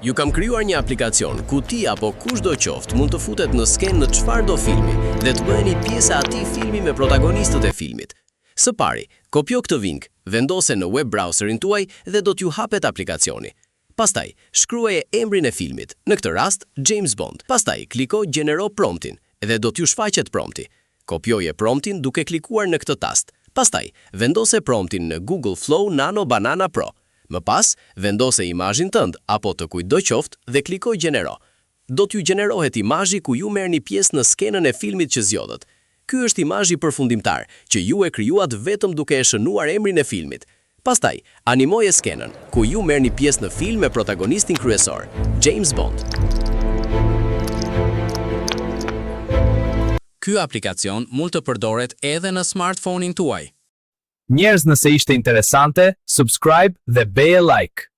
Ju kam krijuar një aplikacion ku ti apo kushdo qoftë mund të futet në skenë në çfarëdo filmi dhe të bëheni pjesë e atij filmi me protagonistët e filmit. Së pari, kopjo këtë link, vendose në web browserin tuaj dhe do t'ju hapet aplikacioni. Pastaj, shkruaje emrin e filmit, në këtë rast James Bond. Pastaj, kliko Genero promptin dhe do t'ju shfaqet prompti. Kopjoje promptin duke klikuar në këtë tast. Pastaj, vendose promptin në Google Flow Nano Banana Pro. Më pas, vendose imazhin tënd apo të kujtdo qoftë dhe klikoj Genero. Do t'ju gjenerohet imazhi ku ju merrni pjesë në skenën e filmit që zgjodhet. Ky është imazhi përfundimtar që ju e krijuat vetëm duke e shënuar emrin e filmit. Pastaj, animoje skenën ku ju merrni pjesë në film me protagonistin kryesor, James Bond. Ky aplikacion mund të përdoret edhe në smartphone-in tuaj. Njerëz, nëse ishte interesante, subscribe dhe beje like.